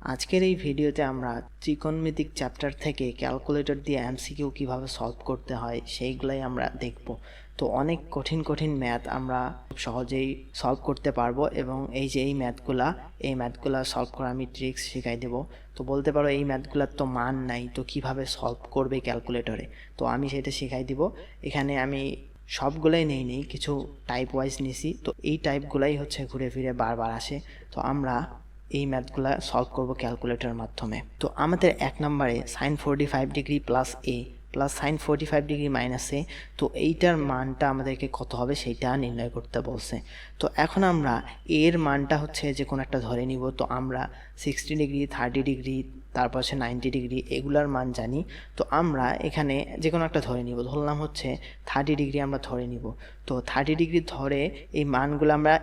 আজকের এই ভিডিওতে আমরা ত্রিকোণমিতিক চ্যাপ্টার থেকে ক্যালকুলেটর দিয়ে এমসিকিউ কিভাবে সলভ করতে হয় সেইগুলাই আমরা দেখব। তো অনেক কঠিন কঠিন ম্যাথ আমরা খুব সহজেই সলভ করতে পারবো এবং এই যে এই ম্যাথগুলা সলভ করা আমি ট্রিক্স শেখাই দেব। তো বলতে পারো এই ম্যাথগুলার তো মান নাই, তো কিভাবে সলভ করবে ক্যালকুলেটরে, তো আমি সেটা শেখাই দিব। এখানে আমি সবগুলাই নেই, কিছু টাইপ ওয়াইজ নিছি। তো এই টাইপগুলাই হচ্ছে ঘুরে ফিরে বারবার আসে। তো আমরা এই ম্যাথগুলো সলভ করব ক্যালকুলেটরের মাধ্যমে। তো আমাদের 1 নম্বরে sin 45 ডিগ্রি প্লাস এ প্লাস sin 45 ডিগ্রি মাইনাস এ, তো এইটার মানটা আমাদেরকে কত হবে সেইটা নির্ণয় করতে বলছে। তো এখন আমরা এর মানটা হচ্ছে যে কোনো একটা ধরে নিব। তো আমরা 60 ডিগ্রি, 30 ডিগ্রি, তারপর হচ্ছে 90 ডিগ্রি এগুলার মান জানি। তো আমরা এখানে যে কোনো একটা ধরে নিব, ধরলাম হচ্ছে 30 ডিগ্রি আমরা ধরে নিব। তো 30 ডিগ্রি ধরে এই মানগুলো আমরা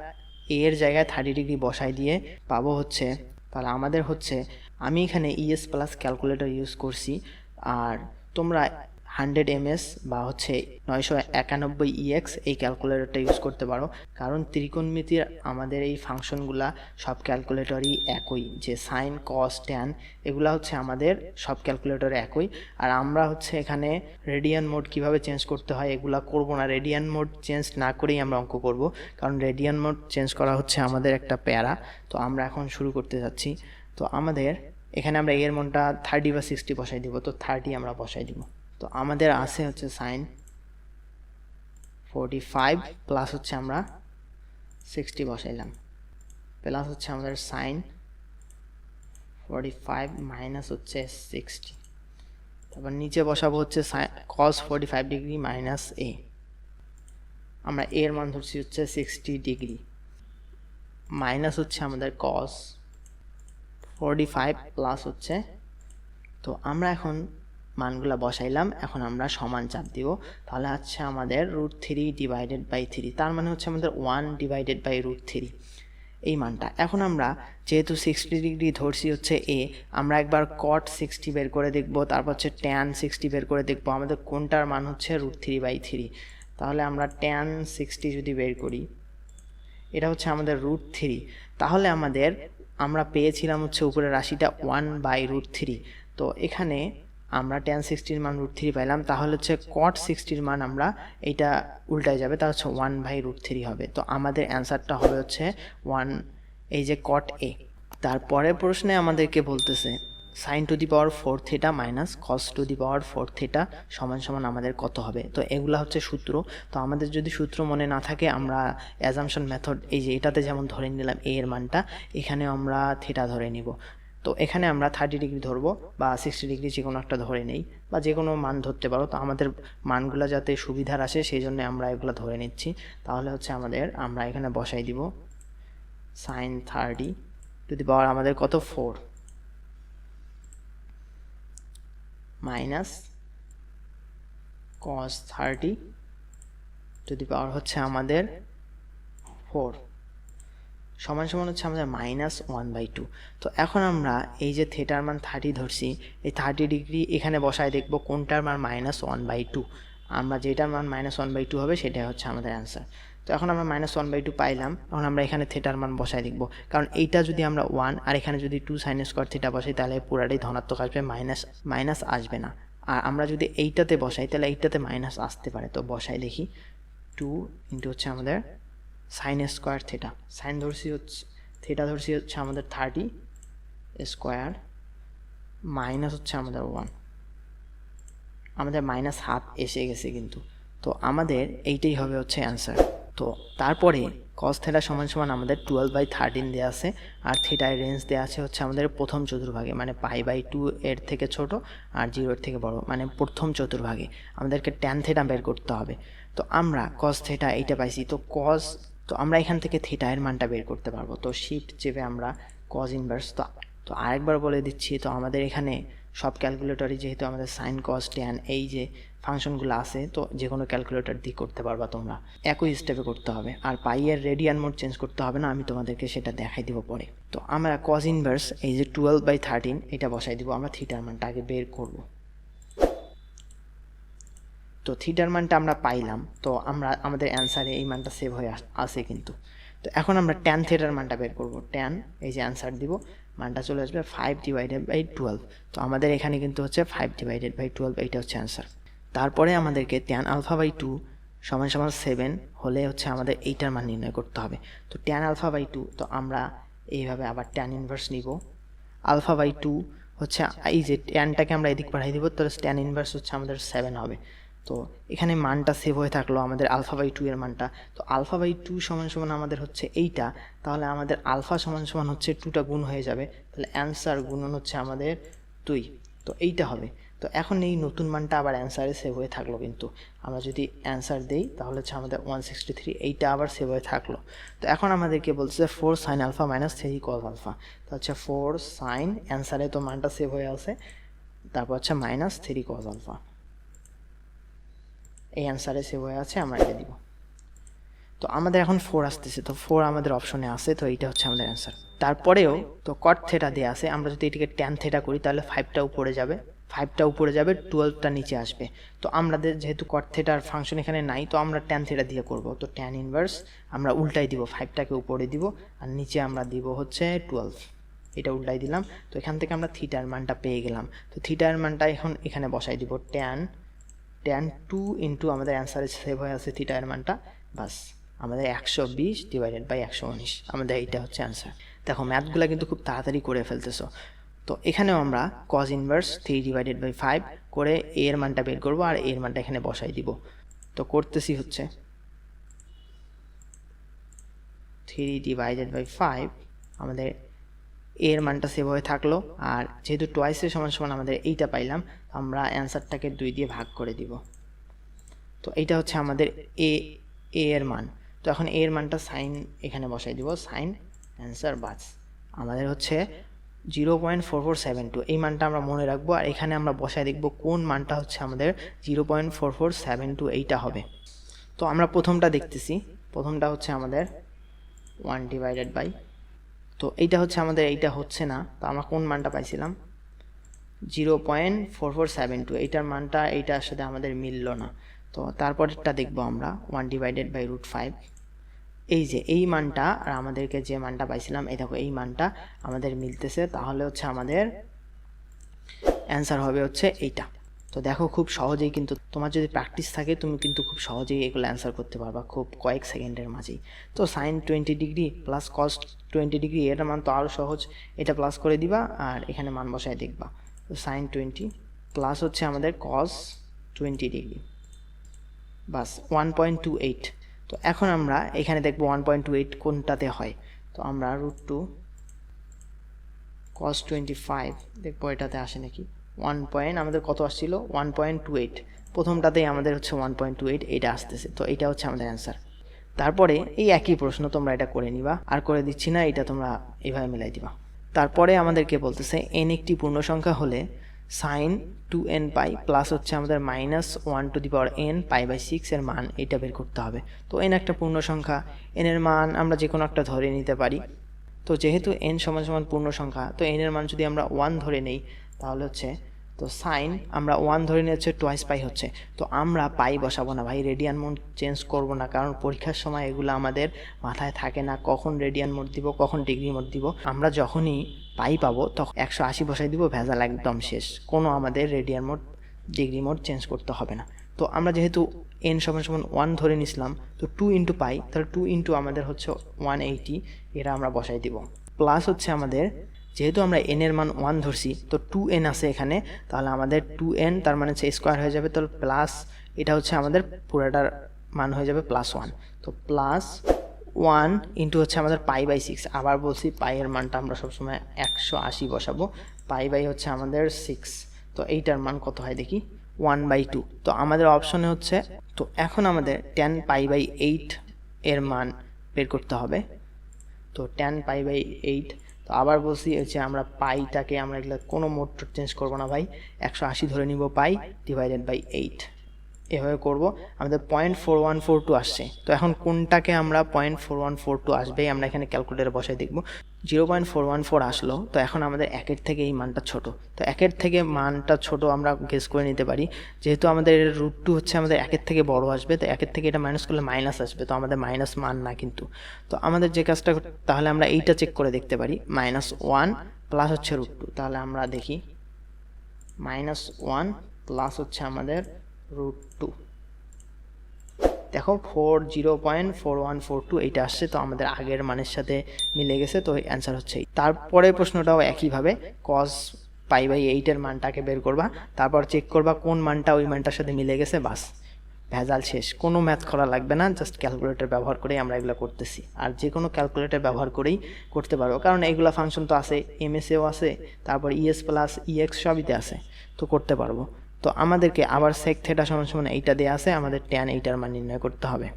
এর জায়গায় 30 ডিগ্রি বসাই দিয়ে পাবো হচ্ছে, তাহলে আমাদের হচ্ছে, আমি এখানে ইএস প্লাস ক্যালকুলেটর ইউজ করছি, আর তোমরা 100 ms বা হচ্ছে 991 EX এই ক্যালকুলেটরটা ইউজ করতে পারো। কারণ ত্রিকোণমিতির আমাদের এই ফাংশনগুলা সব ক্যালকুলেটরই একই, যে সাইন কস ট্যান এগুলা হচ্ছে আমাদের সব ক্যালকুলেটরে একই। আর আমরা হচ্ছে এখানে রেডিয়ান মোড কিভাবে চেঞ্জ করতে হয় এগুলা করব না, রেডিয়ান মোড চেঞ্জ না করেই আমরা অঙ্ক করব, কারণ রেডিয়ান মোড চেঞ্জ করা হচ্ছে আমাদের একটা প্যারা। তো আমরা এখন শুরু করতে যাচ্ছি। তো আমাদের এখানে আমরা এর মানটা 30 বা 60 বসাই দিব। তো 30 আমরা বসাই দিব। তো আমাদের আছে হচ্ছে সাইন 45 প্লাস হচ্ছে আমরা 60 বসাইলাম, প্লাস হচ্ছে আমাদের সাইন 45 মাইনাস হচ্ছে 60, তারপর নিচে বসাবো হচ্ছে cos 45 ডিগ্রি মাইনাস এ, আমরা এর মান ধরছি হচ্ছে 60 ডিগ্রি, মাইনাস হচ্ছে আমাদের cos 45 প্লাস হচ্ছে, তো আমরা এখন মানগুলা বসাইলাম। এখন আমরা সমান চাপ দিব, তাহলে হচ্ছে আমাদের √3 ডিভাইডেড বাই 3, তার মানে হচ্ছে আমাদের 1 ডিভাইডেড বাই √3 এই মানটা। এখন আমরা যেহেতু 60 ডিগ্রি ধরছি হচ্ছে এ, আমরা একবার cot 60 বের করে দেখব, তারপর হচ্ছে tan 60 বের করে দেখব আমাদের কোনটার মান হচ্ছে √3/3। তাহলে আমরা tan 60 যদি বের করি, এটা হচ্ছে আমাদের √3, তাহলে আমরা পেয়েছিলাম হচ্ছে উপরের রাশিটা 1/√3। তো এখানে আমরা tan 60 মান √3 পাইলাম, তাহলে হচ্ছে cot 60 মান আমরা এইটা উল্টায় যাবে, তা হচ্ছে 1/√3 হবে। তো আমাদের অ্যান্সারটা হবে হচ্ছে 1, এই যে cot a। তারপরের প্রশ্নে আমাদেরকে বলতেছে sin to the power 4 theta minus cos to the power 4 theta সমান সমান আমাদের কত হবে। তো এগুলা হচ্ছে সূত্র। তো আমাদের যদি সূত্র মনে না থাকে, আমরা অ্যাজাম্পশন মেথড, এই যে এটাতে যেমন ধরে নিলাম a এর মানটা, এখানেও আমরা থিটা ধরে নিব। তো এখানে আমরা 30 ডিগ্রি ধরবো বা 60 ডিগ্রি যে কোনো একটা ধরে নেই, বা যে কোনো মান ধরতে পারো। তো আমাদের মানগুলো যাতে সুবিধার আসে সেই জন্য আমরা এগুলো ধরে নিচ্ছি। তাহলে হচ্ছে আমরা এখানে বসাই দিব sin 30 টু দি পাওয়ার আমাদের কত 4 মাইনাস cos 30 টু দি পাওয়ার হচ্ছে আমাদের 4 সমান সমান হচ্ছে আমাদের -1/2। তো এখন আমরা এই যে থিটার মান 30 ধরছি, এই 30 ডিগ্রি এখানে বসায় দেখব কোনটার মান -1/2। আমরা যেটার মান -1/2 হবে সেটাই হচ্ছে আমাদের অ্যান্সার। তো এখন আমরা -1/2 পাইলাম। এখন আমরা এখানে থিটার মান বসায় দেখব, কারণ এইটা যদি আমরা 1 আর এখানে যদি 2 sin স্কয়ার থিটা বসাই তাহলে পুরাটাই ধনাত্মক আসবে, মাইনাস আসবে না। আর আমরা যদি এইটাতে বসাই তাহলে এইটাতে মাইনাস আসতে পারে। তো বসাই দেখি, 2 ইন্টু হচ্ছে আমাদের সাইন স্কোয়ার থিটা, সাইন ধরছি হচ্ছে থিটা ধরছি হচ্ছে আমাদের 30 স্কোয়ার মাইনাস হচ্ছে আমাদের 1, আমাদের -1/2 এসে গেছে কিন্তু। তো আমাদের এইটাই হবে হচ্ছে অ্যান্সার। তো তারপরে cos থিটা সমান সমান আমাদের 12/13 দেওয়া আছে, আর থিটার রেঞ্জ দেওয়া আছে হচ্ছে আমাদের প্রথম চতুর্ভাগে, মানে π/2 এর থেকে ছোট আর 0 এর থেকে বড়, মানে প্রথম চতুর্ভাগে আমাদেরকে tan থিটা বের করতে হবে। তো আমরা cos থিটা এইটা পাইছি, তো আমরা এখান থেকে থিটা এর মানটা বের করতে পারবো। তো শিফট চেপে আমরা cos ইনভার্স, তো আরেকবার বলে দিচ্ছি, তো আমাদের এখানে সব ক্যালকুলেটরই যেহেতু আমাদের সাইন কস ট্যান এই যে ফাংশনগুলো আছে, তো যে কোনো ক্যালকুলেটর দিয়ে করতে পারবা তোমরা, একই স্টেপে করতে হবে। আর পাইয়ের রেডিয়ান মোড চেঞ্জ করতে হবে না, আমি তোমাদেরকে সেটা দেখাই দিব পরে। তো আমরা কস ইনভার্স এই যে 12/13 এটা বসাই দিব, আমরা থিটার মানটা আগে বের করব। তো থিটার মানটা আমরা পাইলাম, তো আমাদের অ্যান্সারে এই মানটা সেভ হয়ে আসে কিন্তু। তো এখন আমরা ট্যান থিটার মানটা বের করব। ট্যান এই যে অ্যান্সার দিব মানটা চলে আসবে 5/12। তো আমাদের এখানে কিন্তু হচ্ছে 5/12, এইটা হচ্ছে অ্যান্সার। তারপরে আমাদেরকে tan α/2 = 7 হলে হচ্ছে আমাদের এইটার মান নির্ণয় করতে হবে। তো tan α/2, তো আমরা এইভাবে আবার tan ইনভার্স নিব। α/2 হচ্ছে এই যে ট্যানটাকে আমরা এদিক পাঠিয়ে দিব, তাহলে tan ইনভার্স হচ্ছে আমাদের 7 হবে। তো এখানে মানটা সেভ হয়ে থাকলো আমাদের α/2 এর মানটা। তো α/2 = আমাদের হচ্ছে এইটা, তাহলে আমাদের আলফা = হচ্ছে 2টা গুণ হয়ে যাবে, তাহলে অ্যান্সার গুণন হচ্ছে আমাদের 2, তো এইটা হবে। তো এখন এই নতুন মানটা আবার অ্যান্সারে সেভ হয়ে থাকলো, কিন্তু আমরা যদি অ্যান্সার দেই তাহলে হচ্ছে আমাদের 163, এইটা আবার সেভ হয়ে থাকলো। তো এখন আমাদেরকে বলছে 4 sin α - 3 cos α, তো হচ্ছে 4 sin, অ্যান্সারে তো মানটা সেভ হয়ে আছে, তারপর হচ্ছে -3 cos α, এই অ্যান্সারে সেভ হয়ে আছে, আমরা এটা দিব। তো আমাদের এখন 4 আসতেছে, তো 4 আমাদের অপশনে আছে, তো এইটা হচ্ছে আমাদের অ্যান্সার। তারপরেও তো cot θ দেওয়া আছে, আমরা যদি এটাকে tan θ করি তাহলে 5টা উপরে যাবে, 12টা নিচে আসবে। তো আমাদের যেহেতু cot θ আর ফাংশন এখানে নাই, তো আমরা tan θ দিয়ে করব। তো tan ইনভার্স আমরা উল্টাই দিব, 5টাকে উপরে দিব আর নিচে আমরা দিব হচ্ছে 12, এটা উল্টাই দিলাম। তো এখান থেকে আমরা থিটার মানটা পেয়ে গেলাম। তো থিটার মানটা এখন এখানে বসাই দিব, tan 2 ইন্টু আমাদের অ্যান্সারে সেভ হয়ে আছে থিটার মানটা, বাস আমাদের 120/119, আমাদের এইটা হচ্ছে অ্যান্সার। দেখো ম্যাথগুলো কিন্তু খুব তাড়াতাড়ি করে ফেলতেছো। তো এখানেও আমরা cos ইনভার্স 3/5 করে এর মানটা বের করবো আর এর মানটা এখানে বসাই দিব। তো করতেছি হচ্ছে 3/5, আমাদের এর মানটা সেভ হয়ে থাকলো, আর যেহেতু টুয়াইসের সমান আমাদের এইটা পাইলাম, আমরা অ্যান্সারটাকে 2 দিয়ে ভাগ করে দিব। তো এইটা হচ্ছে আমাদের এ এর মান। তো এখন এর মানটা সাইন এখানে বসাই দিব, সাইন, অ্যান্সার বাস আমাদের হচ্ছে 0.4472, এই মানটা আমরা মনে রাখবো, আর এখানে আমরা বসায় দেখব কোন মানটা হচ্ছে আমাদের 0.4472 এইটা হবে। তো আমরা প্রথমটা দেখতেছি, প্রথমটা হচ্ছে আমাদের 1/, তো এইটা হচ্ছে আমাদের, এইটা হচ্ছে না, তো আমরা কোন মানটা পাইছিলাম 0.4472, এইটার মানটা এইটার সাথে আমাদের মিলল না। তো তারপরটা দেখব আমরা 1/√5, এই যে এই মানটা আর আমাদেরকে যে মানটা পাইছিলাম, এই দেখো এই মানটা আমাদের মিলতেছে, তাহলে হচ্ছে আমাদের অ্যান্সার হবে হচ্ছে এইটা। তো দেখো খুব সহজেই, কিন্তু তোমার যদি প্র্যাকটিস থাকে তুমি কিন্তু খুব সহজেই এগুলো অ্যান্সার করতে পারবা, খুব কয়েক সেকেন্ডের মাঝেই। তো sine 20 degree plus cos 20 degree, এটার মান তো আরও সহজ, এটা প্লাস করে দিবা আর এখানে মান বসায় দেখবা। তো সাইন 20 প্লাস হচ্ছে আমাদের কস 20 ডিগ্রি, বাস 1.28। তো এখন আমরা এখানে দেখবো 1.28 কোনটাতে হয়। তো আমরা √2 cos 25 দেখবো এটাতে আসে নাকি, আমাদের কত আসছিল 1.28, প্রথমটাতেই আমাদের হচ্ছে 1.28, এটা আসতেছে, তো এটা হচ্ছে আমাদের অ্যান্সার। তারপরে এই একই প্রশ্ন তোমরা এটা করে নিবা, আর করে দিচ্ছি না, এটা তোমরা এইভাবে মিলাই দিবা। তারপরে আমাদেরকে বলতেছে n একটি পূর্ণ সংখ্যা হলে sin 2n পাই প্লাস হচ্ছে আমাদের -1n π/6 এর মান এটা বের করতে হবে। তো n একটা পূর্ণ সংখ্যা, n এর মান আমরা যে কোনো একটা ধরে নিতে পারি। তো যেহেতু n = পূর্ণ সংখ্যা, তো n এর মান যদি আমরা 1 ধরে নেই তাহলে হচ্ছে, তো সাইন আমরা 1 ধরে নিয়ে হচ্ছে টুয়াইস পাই হচ্ছে। তো আমরা পাই বসাবো না ভাই, রেডিয়ান মোড চেঞ্জ করব না, কারণ পরীক্ষার সময় এগুলো আমাদের মাথায় থাকে না, কখন রেডিয়ান মোড দিব কখন ডিগ্রি মোড দিব। আমরা যখনই পাই পাবো তখন 180 বসাই দিব, ভেজাল একদম শেষ, কোনো আমাদের radian mode degree mode change করতে হবে না। তো আমরা যেহেতু n = 1 ধরে নিছিলাম, তো 2 ইন্টু পাই, তাহলে 2 ইন্টু আমাদের হচ্ছে 180, এটা আমরা বসাই দিব। প্লাস হচ্ছে আমাদের যেহেতু আমরা n এর মান 1 ধরছি, তো 2n আছে এখানে, তাহলে আমাদের 2n তার মানে হচ্ছে স্কোয়ার হয়ে যাবে, তো প্লাস এটা হচ্ছে আমাদের পুরোটার মান হয়ে যাবে +1। তো +1 ইন্টু হচ্ছে আমাদের π/6, আবার বলছি পাই এর মানটা আমরা সবসময় 180 বসাবো, পাই হচ্ছে আমাদের 6, তো এইটার মান কত হয় দেখি 1/2। তো আমাদের অপশনে হচ্ছে, তো এখন আমাদের tan π/8 এর মান বের করতে হবে। তো tan π/8, তো আবার বলছি হচ্ছে আমরা পাইটাকে আমরা এগুলো কোনো মোড চেঞ্জ করবো না ভাই, 180 ধরে নিব π/8, এভাবে করব। আমাদের 0.4142 আসছে। তো এখন কোনটাকে আমরা 0.4142 আসবেই আমরা এখানে ক্যালকুলেটরে বসাই দেখব। 0.414 আসলো, তো এখন আমাদের 1-এর থেকে এই মানটা ছোট, তো 1-এর থেকে মানটা ছোট আমরা গেস করে নিতে পারি, যেহেতু আমাদের √2 হচ্ছে আমাদের 1-এর থেকে বড় আসবে, তো 1-এর থেকে এটা মাইনাস করলে মাইনাস আসবে, তো আমাদের মাইনাস মান না কিন্তু। তো আমাদের যে কাজটা, তাহলে আমরা এইটা চেক করে দেখতে পারি, -1 প্লাস হচ্ছে √2, তাহলে আমরা দেখি -1 প্লাস হচ্ছে আমাদের √2। দেখো 40.4142 এইটা আসছে, তো আমাদের আগের মানের সাথে মিলে গেছে, তো অ্যান্সার হচ্ছে। তারপরে প্রশ্নটাও একইভাবে cos π/8 এর মানটাকে বের করবা, তারপর চেক করবা কোন মানটা ওই মানটার সাথে মিলে গেছে, বাস ভেজাল শেষ। কোনো ম্যাথ করা লাগবে না, জাস্ট ক্যালকুলেটর ব্যবহার করেই আমরা এগুলো করতেছি। আর যে কোনো ক্যালকুলেটর ব্যবহার করেই করতে পারবো, কারণ এইগুলো ফাংশন তো আছে, এমএসএও আছে, তারপর ইএস প্লাস ইএক্স সবইতে আছে, তো করতে পারবো। তো আমাদেরকে আবার sec θ = এইটা দেয়া আছে, আমাদের tan এইটার মান নির্ণয় করতে হবে।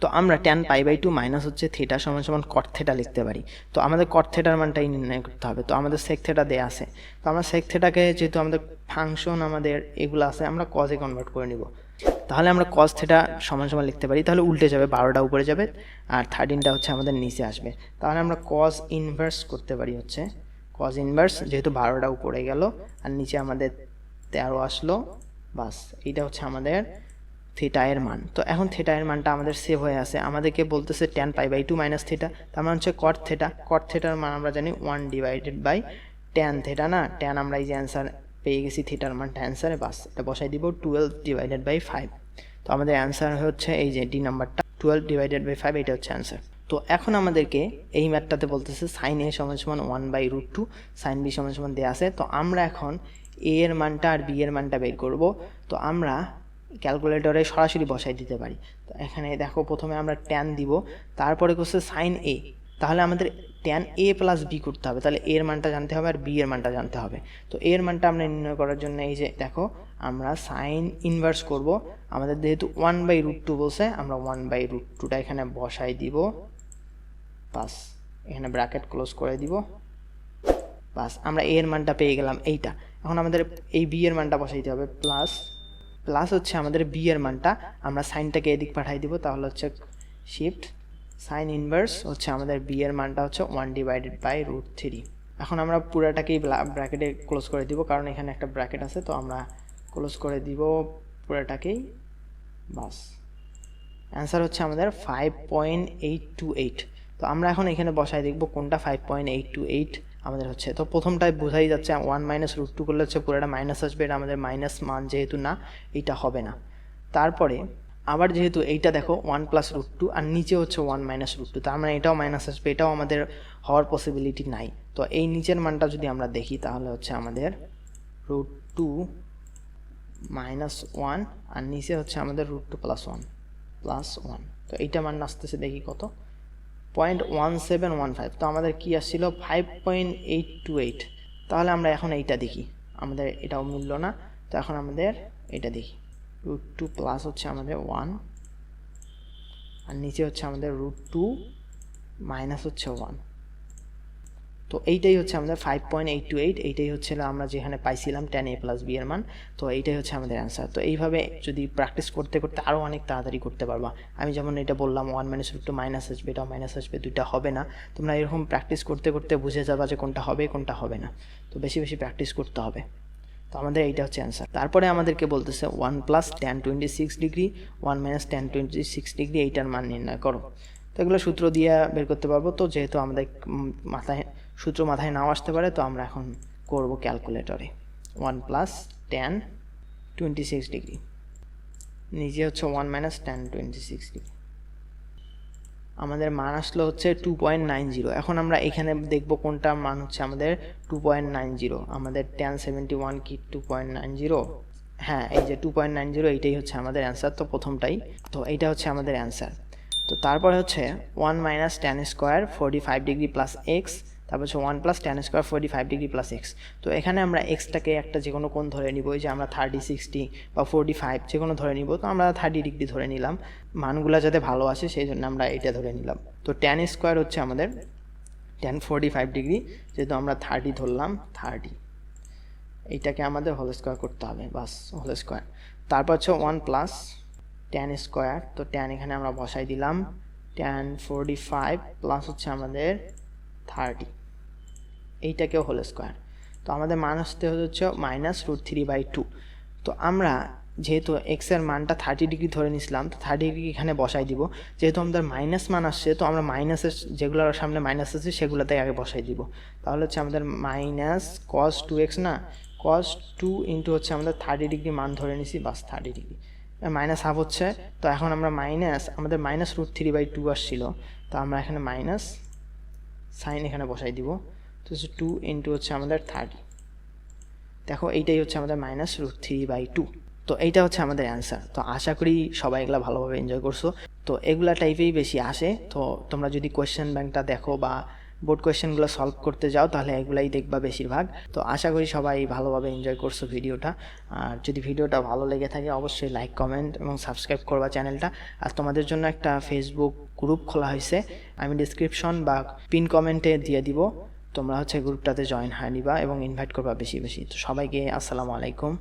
তো আমরা tan π/2 মাইনাস হচ্ছে θ = cot θ লিখতে পারি। তো আমাদের cot θ এর মানটাই নির্ণয় করতে হবে। তো আমাদের sec θ দেয়া আছে, তো আমরা sec θ কে যেহেতু আমাদের ফাংশন আমাদের এগুলো আছে, আমরা cos এ কনভার্ট করে নিব। তাহলে আমরা cos θ = লিখতে পারি, তাহলে উল্টে যাবে, 12টা উপরে যাবে আর 13টা হচ্ছে আমাদের নিচে আসবে। তাহলে আমরা cos ইনভার্স করতে পারি, হচ্ছে cos ইনভার্স, যেহেতু 12টা উপরে গেল আর নিচে আমাদের 13 আসলো, বাস এইটা হচ্ছে আমাদের থিটা এর মান। তো এখন থিটা এর মানটা আমাদের সেভ হয়ে আছে, আমাদেরকে বলতেছে tan π/2 মাইনাস থিটা, তার মানে হচ্ছে cot θ। cot θ এর মান আমরা জানি 1/tan θ না, tan আমরা এই যে অ্যান্সার পেয়ে গেছি, থিটার মানটা অ্যান্সারে, বাস এটা বসাই দিব 12/5। তো আমাদের অ্যান্সার হচ্ছে এই যে ডি নাম্বারটা 12/5, এটা হচ্ছে অ্যান্সার। তো এখন আমাদেরকে এই ম্যাথটাতে বলতেছে sin a = 1/√2, sin b = দেয়া আছে। তো আমরা এখন a এর মানটা আর b এর মানটা বের করব। তো আমরা ক্যালকুলেটরে সরাসরি বসাই দিতে পারি। তো এখানে দেখো প্রথমে আমরা tan দিব, তারপরে করছে sin a, তাহলে আমাদের tan a প্লাস b করতে হবে, তাহলে a এর মানটা জানতে হবে আর b এর মানটা জানতে হবে। তো a এর মানটা আমরা নির্ণয় করার জন্য এই যে দেখো আমরা sin ইনভার্স করব, আমাদের যেহেতু 1/√2 বলছে, আমরা 1/√2টা এখানে বসাই দিব, বাস এখানে ব্র্যাকেট ক্লোজ করে দিব, বাস আমরা a এর মানটা পেয়ে গেলাম এইটা। এখন আমাদের এই b এর মানটা বসাইতে হবে, প্লাস হচ্ছে আমাদের b এর মানটা, আমরা সাইনটাকে এদিক পাঠাই দিব, তাহলে হচ্ছে শিফট সাইন ইনভার্স হচ্ছে আমাদের b এর মানটা হচ্ছে 1/√3। এখন আমরা পুরাটাকেই ব্র্যাকেটে ক্লোজ করে দিব, কারণ এখানে একটা ব্র্যাকেট আছে, তো আমরা ক্লোজ করে দিব পুরাটাকেই, বাস অ্যান্সার হচ্ছে আমাদের 5.828। তো আমরা এখন এখানে বসাই দেখব কোনটা 5.828 আমাদের হচ্ছে। তো প্রথমটায় বোঝাই যাচ্ছে 1 - √2 করলে হচ্ছে পুরোটা মাইনাস আসবে, এটা আমাদের মাইনাস মান যেহেতু না, এইটা হবে না। তারপরে আবার যেহেতু এইটা দেখো 1 + √2 আর নিচে হচ্ছে 1 - √2, তার মানে এটাও মাইনাস আসবে, এটাও আমাদের হওয়ার পসিবিলিটি নাই। তো এই নিচের মানটা যদি আমরা দেখি, তাহলে হচ্ছে আমাদের √2 - 1 আর নিচে হচ্ছে আমাদের √2 + 1। তো এইটা মান আসতেছে দেখি কত, 0.1715। তো আমাদের কি আসছিল 5.828। তাহলে আমরা এখন এইটা দেখি, আমাদের এটাও মিলল না, তো এখন আমাদের এটা দেখি, √2 প্লাস হচ্ছে আমাদের 1 আর নিচে হচ্ছে আমাদের √2 মাইনাস হচ্ছে 1। তো এইটাই হচ্ছে আমাদের 5.828, এইটাই হচ্ছিল আমরা যেখানে পাইছিলাম tan a + b এর মান। তো এইটাই হচ্ছে আমাদের অ্যান্সার। তো এইভাবে যদি প্র্যাকটিস করতে করতে আরও অনেক তাড়াতাড়ি করতে পারবা। আমি যেমন এটা বললাম 1 - √2 মাইনাস আসবে, এটাও মাইনাস আসবে, দুইটা হবে না। তোমরা এরকম প্র্যাকটিস করতে করতে বুঝে যাবা যে কোনটা হবে কোনটা হবে না। তো বেশি বেশি প্র্যাকটিস করতে হবে। তো আমাদের এইটা হচ্ছে অ্যান্সার। তারপরে আমাদেরকে বলতেছে 1 + tan 26 ডিগ্রি 1 - tan 26 ডিগ্রি, এইটার মান নির্ণয় করো। তো এগুলো সূত্র দিয়ে বের করতে পারবো। তো যেহেতু আমাদের সূত্র মাথায় নাও আসতে পারে, তো আমরা এখন করব ক্যালকুলেটরে 1 + tan 26 ডিগ্রি, নিচে হচ্ছে 1 - tan 26 ডিগ্রি, আমাদের মান আসলো হচ্ছে 2.90। এখন আমরা এখানে দেখব কোনটা মান হচ্ছে আমাদের 2.90। আমাদের tan 71 কি 2.90? হ্যাঁ, এই যে 2.90, এইটাই হচ্ছে আমাদের অ্যান্সার। তো প্রথমটাই, তো এইটা হচ্ছে আমাদের অ্যান্সার। তো তারপরে হচ্ছে 1 - tan square 45 degree plus x, তারপর হচ্ছে 1 + tan square 45 degree plus x. তো এখানে আমরা এক্সটাকে একটা যে কোনো কোণ ধরে নিব, যে আমরা 30, 60 বা 45 যে কোনো ধরে নিব। তো আমরা 30 ডিগ্রি ধরে নিলাম, মানগুলো যাতে ভালো আসে সেই জন্য আমরা এটা ধরে নিলাম। তো tan স্কোয়ার হচ্ছে আমাদের tan 45 ডিগ্রি, যেহেতু আমরা 30 ধরলাম, 30 এইটাকে আমাদের হোল স্কোয়ার করতে হবে, বাস হোল স্কোয়ার। তারপর হচ্ছে 1 + tan স্কোয়ার, তো tan এখানে আমরা বসাই দিলাম, tan 45 প্লাস হচ্ছে আমাদের 30, এইটাকেও হোল স্কোয়ার। তো আমাদের মান আসতে হচ্ছে -√3/2। তো আমরা যেহেতু এক্স এর মানটা 30 ডিগ্রি ধরে নিছিলাম, তো 30 ডিগ্রি এখানে বসাই দিব। যেহেতু আমাদের মাইনাস মান আসছে, তো আমরা মাইনাসের যেগুলোর সামনে মাইনাস আছে সেগুলোতে আগে বসাই দিব। তাহলে হচ্ছে আমাদের মাইনাস কস 2x না, কস 2 ইন্টু হচ্ছে আমাদের 30 ডিগ্রি মান ধরে নিছি, বাস 30 ডিগ্রি মাইনাস হাফ হচ্ছে। তো এখন আমরা আমাদের মাইনাস √3/2 আসছিল, তো আমরা এখানে মাইনাস সাইন এখানে বসাই দিব। তো হচ্ছে 2 ইন্টু হচ্ছে আমাদের 30। দেখো এইটাই হচ্ছে আমাদের মাইনাস √3/2। তো এইটা হচ্ছে আমাদের অ্যান্সার। তো আশা করি সবাই এগুলা ভালোভাবে এনজয় করছো। তো এগুলা টাইপেই বেশি আসে। তো তোমরা যদি কোয়েশ্চেন ব্যাংকটা দেখো বা বোর্ড কোয়েশ্চেনগুলো সলভ করতে যাও, তাহলে এগুলাই দেখবা বেশিরভাগ। তো আশা করি সবাই ভালোভাবে এনজয় করছো ভিডিওটা। আর যদি ভিডিওটা ভালো লেগে থাকে অবশ্যই লাইক, কমেন্ট এবং সাবস্ক্রাইব করবা চ্যানেলটা। আর তোমাদের জন্য একটা ফেসবুক গ্রুপ খোলা হয়েছে, আমি ডিসক্রিপশন বা পিন কমেন্টে দিয়ে দিব। তোমরা হচ্ছে গ্রুপটাতে জয়েন হয়ে নিবা এবং ইনভাইট করবা বেশি বেশি। তো সবাইকে আসসালামু আলাইকুম।